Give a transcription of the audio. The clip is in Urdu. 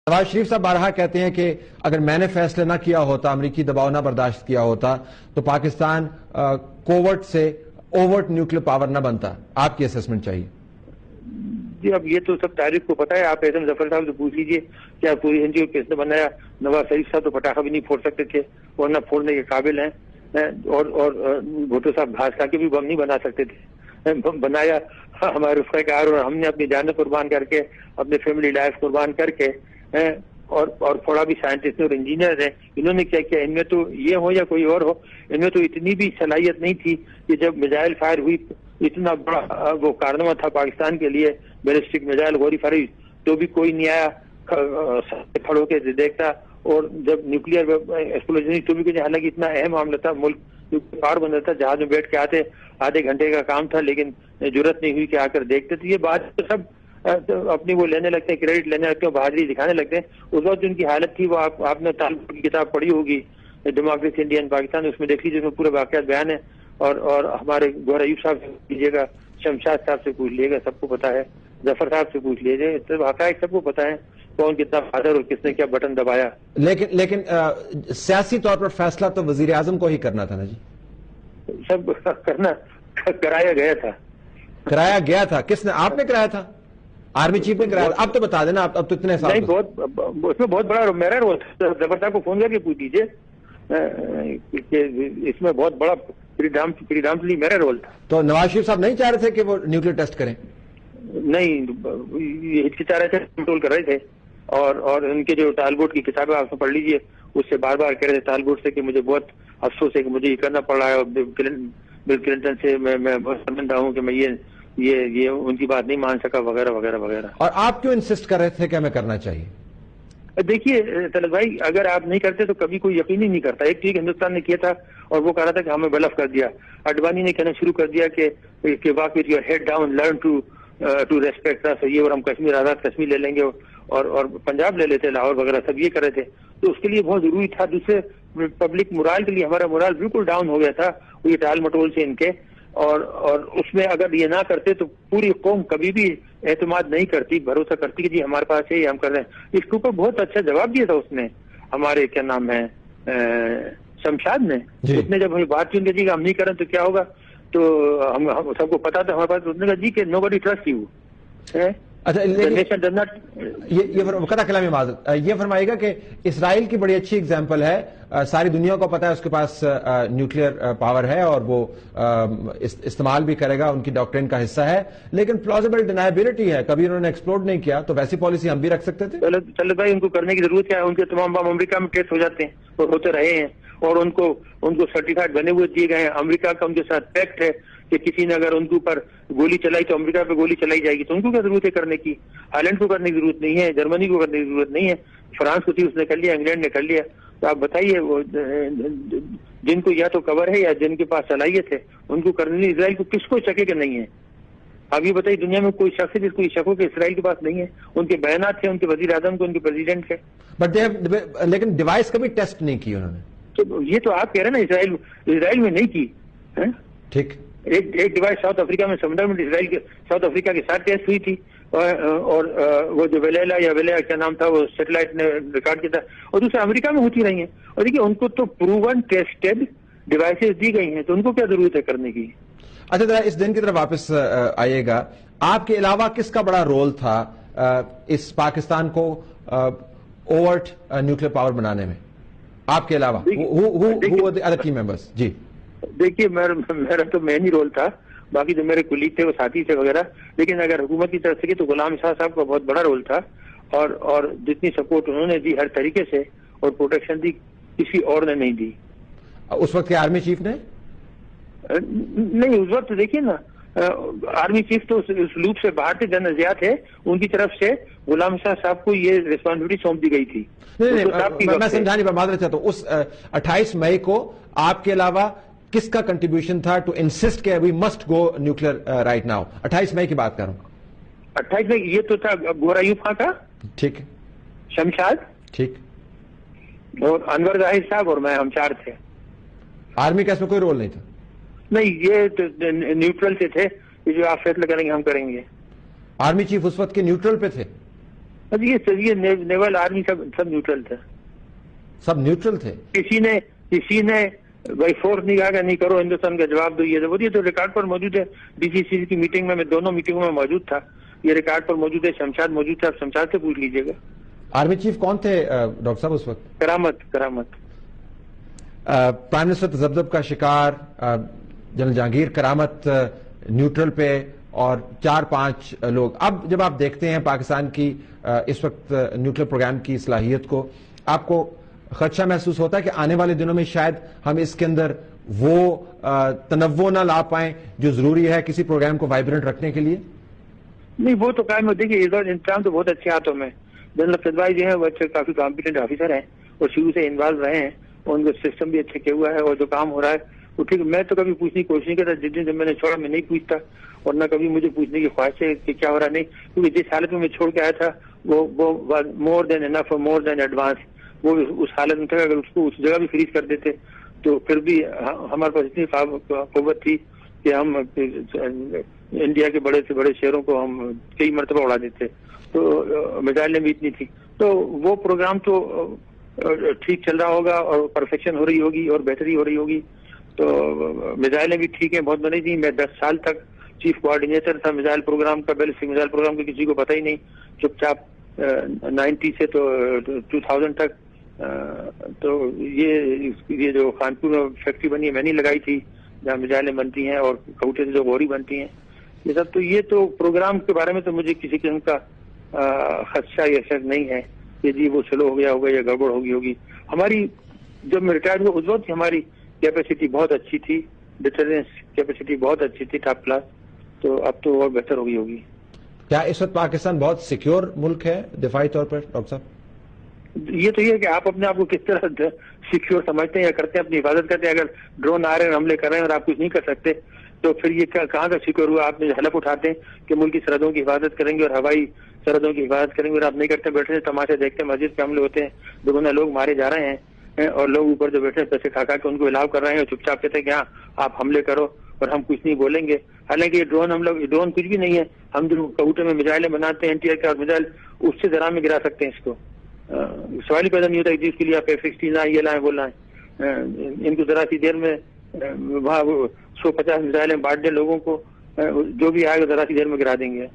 نواز شریف صاحب بارہا کہتے ہیں کہ اگر میں نے فیصلہ نہ کیا ہوتا، امریکی دباؤ نہ برداشت کیا ہوتا تو پاکستان کوورٹ سے اوورٹ نیوکلیر پاور نہ بنتا. آپ کی اسسمنٹ چاہیے. جی اب یہ تو سب تاریخ کو پتا ہے. آپ اعظم ظفر صاحب سے پوچھ لیجیے کیا پوری این جی او کس نے بنایا. نواز شریف صاحب تو پٹاخہ بھی نہیں پھوڑ سکتے تھے اور نہ پھوڑنے کے قابل ہیں. اور بھٹو صاحب گھاس کھا کے بھی بم نہیں بنا سکتے تھے. بنایا ہمارے رفقۂ کار اور ہم نے اپنی جانیں قربان کر کے، اپنے فیملی لائف قربان کر کے، اور تھوڑا بھی سائنٹسٹ اور انجینئر ہیں. انہوں نے کیا کیا؟ ان میں تو یہ ہو یا کوئی اور ہو، ان میں تو اتنی بھی صلاحیت نہیں تھی کہ جب میزائل فائر ہوئی اتنا بڑا وہ کارنامہ تھا پاکستان کے لیے، بیلسٹک میزائل غوری فائر، تو بھی کوئی نہیں آیا کھڑ ہو کے دیکھتا. اور جب نیوکلیئر ایکسپلوژن تو بھی کچھ، حالانکہ اتنا اہم معاملہ تھا، ملک پار بن رہا تھا، جہاز میں بیٹھ کے آتے، آدھے گھنٹے کا کام تھا، لیکن ضرورت نہیں ہوئی کہ آ کر دیکھتے. تو یہ بات تو سب اپنی وہ لینے لگتے ہیں، کریڈٹ لینے لگتے ہیں، بہادری دکھانے لگتے ہیں. اس وقت جن کی حالت تھی وہ آپ نے طالب کی کتاب پڑھی ہوگی، ڈیموکریسی انڈیا اینڈ پاکستان، اس میں دیکھ لیجیے، اس میں پورے واقعات بیان ہے. اور ہمارے گوہر ایوب صاحب سے پوچھ گا، شمشاد صاحب سے پوچھ لیے گا، سب کو پتا ہے. ظفر صاحب سے پوچھ لیجیے، واقعات سب کو پتا ہے کون کتنا فادر اور کس نے کیا بٹن دبایا. لیکن سیاسی طور پر فیصلہ تو وزیر اعظم کو ہی کرنا تھا نا جی. سب کرایا گیا تھا. کرایا گیا تھا؟ کس نے؟ آپ نے کرایا تھا؟ آرمی چیف نے کرایا تھا؟ اب تو بتا دینا. اب تو اتنے سال نہیں، اس میں بہت بڑا میرا رول تھا. ظفر صاحب کو فون کر کے پوچھ لیجیے، اس میں بہت بڑا پریڈامٹلی میرا رول تھا. تو نواز شریف صاحب نہیں چاہ رہے تھے کہ وہ نیوکلیر ٹیسٹ کریں؟ نہیں، ہچکچا رہے تھے، کنٹرول کر رہے تھے. اور ان کے جو ٹالبوٹ کی کتابیں آپ پڑھ لیجیے، اس سے بار بار کہہ رہے تھے ٹالبوٹ سے کہ مجھے بہت افسوس ہے کہ مجھے یہ کرنا پڑ رہا ہے. اور بل کلنٹن سے میں بہت شرمندہ ہوں کہ میں یہ ان کی بات نہیں مان سکا، وغیرہ وغیرہ وغیرہ. اور آپ کیوں انسسٹ کر رہے تھے کہ ہمیں کرنا چاہیے؟ دیکھیے طلعت بھائی، اگر آپ نہیں کرتے تو کبھی کوئی یقین ہی نہیں کرتا. ایک ٹھیک ہندوستان نے کیا تھا اور وہ کہہ رہا تھا کہ ہمیں بلف کر دیا. اڈوانی نے کہنا شروع کر دیا کہ walk with your head down, learn to respect us, یہ، اور ہم کشمیر آزاد کشمیر لے لیں گے اور پنجاب لے لیتے، لاہور وغیرہ سب یہ کر رہے تھے. تو اس کے لیے بہت ضروری تھا. دوسرے پبلک مورال کے لیے ہمارا مورال بالکل ڈاؤن ہو گیا تھا وہ یہ ٹال مٹول سے ان کے. اور اس میں اگر یہ نہ کرتے تو پوری قوم کبھی بھی اعتماد نہیں کرتی، بھروسہ کرتی کہ جی ہمارے پاس ہے، یہ ہم کر رہے ہیں. اس کے اوپر بہت اچھا جواب دیا تھا اس نے، ہمارے کیا نام ہے شمشاد نے. اس نے جب ہمیں بات چن کے جی ہم نہیں کریں تو کیا ہوگا، تو ہم سب کو پتا تھا ہمارے پاس. اس نے کہا جی کہ نو بڈی ٹرسٹ یو. اچھا، یہ فرمائے گا کہ اسرائیل کی بڑی اچھی اگزامپل ہے، ساری دنیا کو پتا ہے اس کے پاس نیوکلیئر پاور ہے اور وہ استعمال بھی کرے گا، ان کی ڈاکٹرین کا حصہ ہے، لیکن پلازیبل ڈینائبلٹی ہے، کبھی انہوں نے ایکسپلورڈ نہیں کیا. تو ویسی پالیسی ہم بھی رکھ سکتے تھے. چلو بھائی، ان کو کرنے کی ضرورت ہے. ان کے تمام بم امریکہ میں ٹیسٹ ہو جاتے ہیں اور ہوتے رہے ہیں، اور ان کو سرٹیفائڈ بنے ہوئے دیے گئے ہیں. امریکہ کا ان کے ساتھ پیکٹ ہے کہ کسی نے اگر ان کے اوپر گولی چلائی تو امریکہ پہ گولی چلائی جائے گی. تو ان کو کیا ضرورت ہے کرنے کی؟ ہالینڈ کو کرنے کی ضرورت نہیں ہے، جرمنی کو کرنے کی ضرورت نہیں ہے، فرانس کو تھی اس نے کر لیا، انگلینڈ نے کر لیا. تو آپ بتائیے، وہ جن کو یا تو کور ہے یا جن کے پاس صلاحیت ہے ان کو کرنے. اسرائیل کو کس کو شک ہے کہ نہیں ہے؟ آپ یہ بتائیے، دنیا میں کوئی شخص ہے جس کو یہ شک ہو کہ اسرائیل کے پاس نہیں ہے؟ ان کے بیانات تھے، ان کے وزیر اعظم کو، ان کے پریزیڈنٹ کے. لیکن ڈیوائس کبھی ٹیسٹ نہیں کی انہوں نے. تو یہ تو آپ کہہ رہے ہیں نا اسرائیل میں نہیں کی. ٹھیک، ایک ڈیوائس ساؤتھ افریقہ میں سمندر میں اسرائیل کے ساؤتھ افریقہ کے ساتھ ٹیسٹ ہوئی تھی، اور وہ جو ویلیلا کیا نام تھا وہ سیٹلائٹ نے ریکارڈ کیا تھا، اور دوسرے امریکہ میں ہوتی رہی ہیں. اور دیکھیے ان کو تو پروون ٹیسٹڈ ڈیوائسز دی گئی ہیں، تو ان کو کیا ضرورت ہے کرنے کی. اچھا، ذرا اس دن کی طرف واپس آئیے گا. آپ کے علاوہ کس کا بڑا رول تھا اس پاکستان کو اوورٹ نیوکلیر پاور بنانے میں؟ آپ کے علاوہ ٹیم ممبرز؟ جی دیکھیے، میرا تو مین ہی رول تھا، باقی جو میرے کلیگ تھے وہ ساتھی تھے وغیرہ. لیکن اگر حکومت کی طرف سے تو غلام اسحاق صاحب کا بہت بڑا رول تھا، اور جتنی سپورٹ انہوں نے دی ہر طریقے سے اور پروٹیکشن دی، کسی اور نے نہیں دی. اس وقت کے آرمی چیف نے نہیں، اس وقت دیکھیے نا، آرمی چیف تو اس لوپ سے باہر تھے. جنرل ضیاء تھے، ان کی طرف سے غلام اسحاق صاحب کو یہ ریسپانسبلٹی سونپ دی گئی تھی. میں سمجھانے پر معذرت چاہتا ہوں، اس 28 مئی کو آپ کے علاوہ کس کا کنٹریبیوشن تھا ٹو انسسٹ کہ we must go nuclear right now? 28 مئی کی بات کر رہا ہوں. 28 مئی یہ تو تھا گوہر ایوب خان کا، ٹھیک، شمشاد، ٹھیک، اور انور ظاہر صاحب اور میں، ہم چار تھے. آرمی کا اس میں کوئی رول نہیں تھا؟ نہیں، یہ تو نیوٹرل سے تھے، جو آپ فیصلہ کریں گے ہم کریں گے. آرمی چیف اس وقت کے نیوٹرل پہ تھے؟ یہ نیول آرمی سب نیوٹرل تھے. سب نیوٹرل تھے. کسی نے بائی فورس نہیں کہا کہ نہیں کرو ہندوستان کا جواب دو. یہ تو ریکارڈ پر موجود ہے. ڈی سی سی کی میٹنگ میں دونوں میٹنگوں میں موجود تھا. یہ ریکارڈ پر موجود ہے. شمشاد موجود تھا. آپ شمشاد سے پوچھ لیجیے گا. آرمی چیف کون تھے ڈاکٹر صاحب اس وقت؟ کرامت. پرائم منسٹر تذبذب کا شکار جنرل جہانگیر کرامت نیوٹرل پہ اور 4-5 لوگ. اب جب آپ دیکھتے ہیں پاکستان کی اس وقت نیوکلیر پروگرام کی صلاحیت کو، آپ کو خدشہ محسوس ہوتا ہے کہ آنے والے دنوں میں شاید ہم اس کے اندر وہ تنوع نہ لا پائیں جو ضروری ہے کسی پروگرام کو وائبرنٹ رکھنے کے لیے؟ نہیں، وہ تو قائم. دیکھیے انتظام تو بہت اچھے ہاتھوں میں. جنرل فضائی جو ہے وہ اچھے کافی کمپیٹنٹ آفیسر ہیں اور شروع سے انوالو رہے ہیں اور ان کا سسٹم بھی اچھا کیا ہوا ہے اور جو کام ہو رہا ہے وہ ٹھیک. میں تو کبھی پوچھنے کی کوشش نہیں کرتا. جس دن جب میں نے چھوڑا میں نہیں پوچھتا اور نہ کبھی مجھے پوچھنے کی خواہش ہے کہ کیا ہو رہا. نہیں، کیونکہ جس حالت میں چھوڑ کے آیا تھا وہ مور دین انف اور مور دین ایڈوانس. وہ اس حالت میں تھا اگر اس کو اس جگہ بھی فریز کر دیتے تو پھر بھی ہمارے پاس اتنی قوت تھی کہ ہم انڈیا کے بڑے سے بڑے شہروں کو ہم کئی مرتبہ اڑا دیتے. تو میزائلیں بھی اتنی تھی. تو وہ پروگرام تو ٹھیک چل رہا ہوگا اور پرفیکشن ہو رہی ہوگی اور بہتری ہو رہی ہوگی. تو میزائلیں بھی ٹھیک ہیں، بہت بنی تھی. میں 10 سال تک چیف کوآرڈینیٹر تھا میزائل پروگرام کا. بیلسٹک میزائل پروگرام کا کسی کو پتہ ہی نہیں. چپ چاپ 90 سے تو 2000 تک. تو یہ جو خانپور میں فیکٹری بنی ہے میں نہیں لگائی تھی جہاں میزائلیں بنتی ہیں اور کوٹے سے جو غوری بنتی ہیں یہ سب. تو یہ تو پروگرام کے بارے میں تو مجھے کسی قسم کا خدشہ یا شک نہیں ہے کہ جی وہ سلو ہو گیا ہوگا یا گڑبڑ ہوگی. ہماری جب میں ریٹائر ہوا اس وقت ہماری کیپیسٹی بہت اچھی تھی. ڈیٹرنس کیپیسٹی بہت اچھی تھی، ٹاپ کلاس. تو اب تو اور بہتر ہوگی. کیا اس وقت پاکستان بہت سیکیور ملک ہے دفاعی طور پر ڈاکٹر صاحب؟ یہ تو یہ ہے کہ آپ اپنے آپ کو کس طرح سیکیور سمجھتے ہیں یا کرتے ہیں، اپنی حفاظت کرتے ہیں. اگر ڈرون آ رہے ہیں حملے کر رہے ہیں اور آپ کچھ نہیں کر سکتے تو پھر یہ کہاں کا سیکیور ہوا؟ آپ نے حلف اٹھاتے ہیں کہ ملک کی سرحدوں کی حفاظت کریں گے اور ہوائی سرحدوں کی حفاظت کریں گے اور آپ نہیں کرتے، بیٹھے ہیں تماشے دیکھتے ہیں. مسجد کے حملے ہوتے ہیں، دگنے لوگ مارے جا رہے ہیں اور لوگ اوپر جو بیٹھے ہیں پیسے کھا کے ان کو علاو کر رہے ہیں اور چپ چاپ کہتے ہیں کہ ہاں آپ حملے کرو اور ہم کچھ نہیں بولیں گے. حالانکہ یہ ڈرون ہم لوگ ڈرون کچھ بھی نہیں ہے. ہم جو کوٹے میں میزائلیں بناتے ہیں NTR کے اور میزائل اس سے ذرا میں گرا سکتے ہیں. اس کو سوال ہی پیدا نہیں ہوتا جس کے لیے آپ F-16 لائیں یہ لائیں وہ لائیں. ان کو ذرا سی دیر میں وہاں 150 میزائلیں بانٹ دیں لوگوں کو، جو بھی آئے گا ذرا سی دیر میں گرا دیں گے.